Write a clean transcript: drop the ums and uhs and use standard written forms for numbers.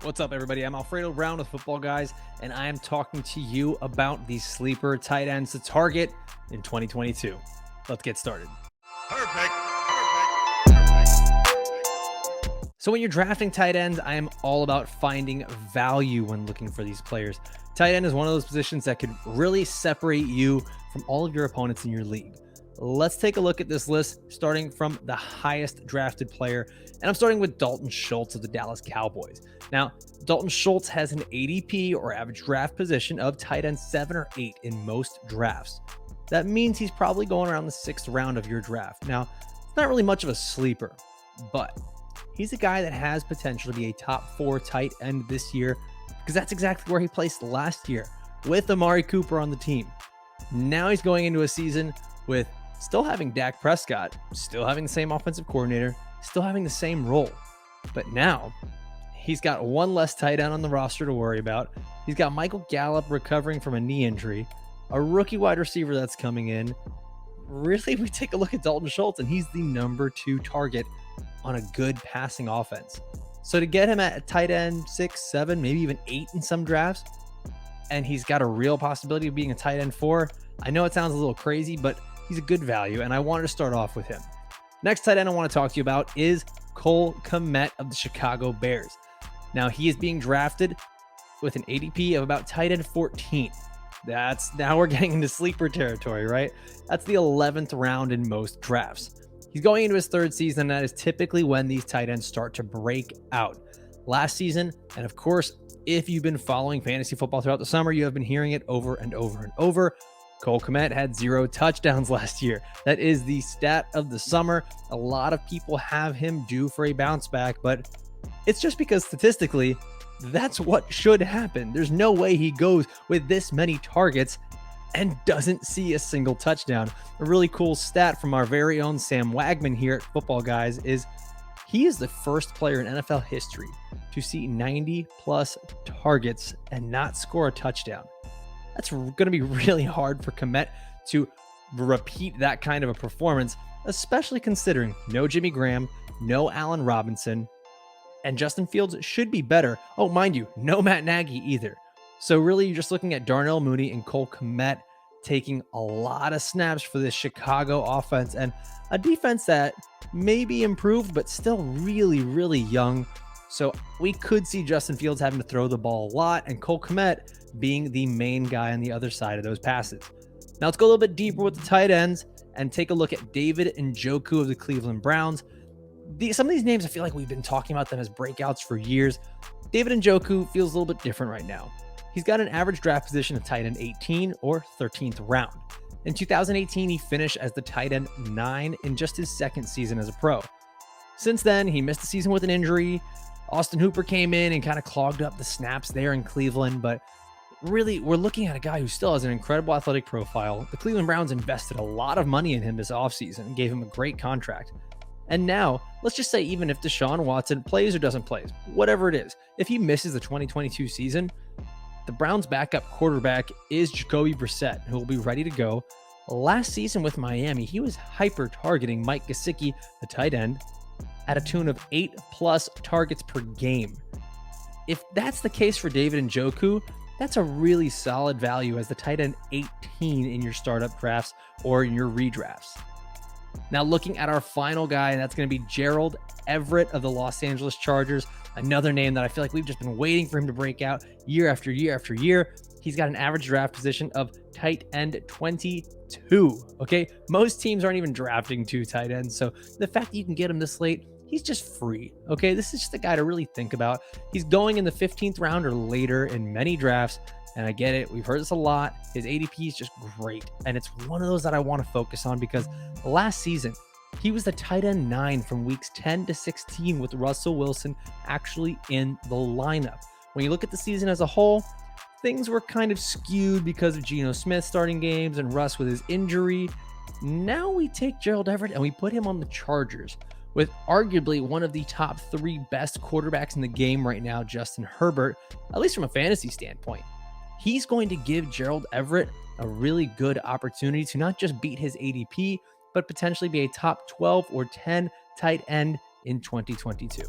What's up, everybody? I'm Alfredo Brown with Footballguys, and I am talking to you about the sleeper tight ends to target in 2022. Let's get started. Perfect. So when you're drafting tight ends, I am all about finding value when looking for these players. Tight end is one of those positions that could really separate you from all of your opponents in your league. Let's take a look at this list, starting from the highest drafted player, and I'm starting with Dalton Schultz of the Dallas Cowboys. Now, Dalton Schultz has an ADP, or average draft position, of tight end 7 or 8 in most drafts. That means he's probably going around the 6th round of your draft. Now, it's not really much of a sleeper, but he's a guy that has potential to be a top 4 tight end this year, because that's exactly where he placed last year with Amari Cooper on the team. Now he's going into a season with still having Dak Prescott, still having the same offensive coordinator, still having the same role. But now he's got one less tight end on the roster to worry about. He's got Michael Gallup recovering from a knee injury, a rookie wide receiver that's coming in. Really, we take a look at Dalton Schultz, and he's the number 2 target on a good passing offense. So to get him at tight end 6, 7, maybe even 8 in some drafts, and he's got a real possibility of being a tight end 4, I know it sounds a little crazy, but he's a good value, and I wanted to start off with him. Next tight end I want to talk to you about is Kmet of the Chicago Bears. Now, he is being drafted with an ADP of about tight end 14. Now we're getting into sleeper territory, right? That's the 11th round in most drafts. He's going into his 3rd season, and that is typically when these tight ends start to break out. Last season, and of course, if you've been following fantasy football throughout the summer, you have been hearing it over and over and over. Kmet had 0 touchdowns last year. That is the stat of the summer. A lot of people have him due for a bounce back, but it's just because statistically, that's what should happen. There's no way he goes with this many targets and doesn't see a single touchdown. A really cool stat from our very own Sam Wagman here at Footballguys is he is the first player in NFL history to see 90 plus targets and not score a touchdown. That's going to be really hard for Kmet to repeat that kind of a performance, especially considering no Jimmy Graham, no Allen Robinson, and Justin Fields should be better. Oh, mind you, no Matt Nagy either. So really, you're just looking at Darnell Mooney and Kmet taking a lot of snaps for this Chicago offense, and a defense that may be improved, but still really, really young. So we could see Justin Fields having to throw the ball a lot, and Kmet being the main guy on the other side of those passes. Now let's go a little bit deeper with the tight ends and take a look at David Njoku of the Cleveland Browns. Some of these names, I feel like we've been talking about them as breakouts for years. David Njoku feels a little bit different right now. He's got an average draft position of tight end 18 or 13th round. In 2018, he finished as the tight end 9 in just his 2nd season as a pro. Since then, he missed the season with an injury. Austin Hooper came in and kind of clogged up the snaps there in Cleveland, but really, we're looking at a guy who still has an incredible athletic profile. The Cleveland Browns invested a lot of money in him this offseason and gave him a great contract. And now, let's just say even if Deshaun Watson plays or doesn't play, whatever it is, if he misses the 2022 season, the Browns' backup quarterback is Jacoby Brissett, who will be ready to go. Last season with Miami, he was hyper-targeting Mike Gesicki, the tight end, at a tune of 8+ targets per game. If that's the case for David Njoku, that's a really solid value as the tight end 18 in your startup drafts or in your redrafts. Now looking at our final guy, and that's going to be Gerald Everett of the Los Angeles Chargers, another name that I feel like we've just been waiting for him to break out year after year after year. He's got an average draft position of tight end 22. Okay, most teams aren't even drafting 2 tight ends, so the fact that you can get him this late, he's just free. Okay, this is just a guy to really think about. He's going in the 15th round or later in many drafts, and I get it. We've heard this a lot. His ADP is just great, and it's one of those that I want to focus on because last season, he was the tight end 9 from weeks 10 to 16 with Russell Wilson actually in the lineup. When you look at the season as a whole, things were kind of skewed because of Geno Smith starting games and Russ with his injury. Now we take Gerald Everett and we put him on the Chargers with arguably one of the top 3 best quarterbacks in the game right now, Justin Herbert, at least from a fantasy standpoint. He's going to give Gerald Everett a really good opportunity to not just beat his ADP, but potentially be a top 12 or 10 tight end in 2022.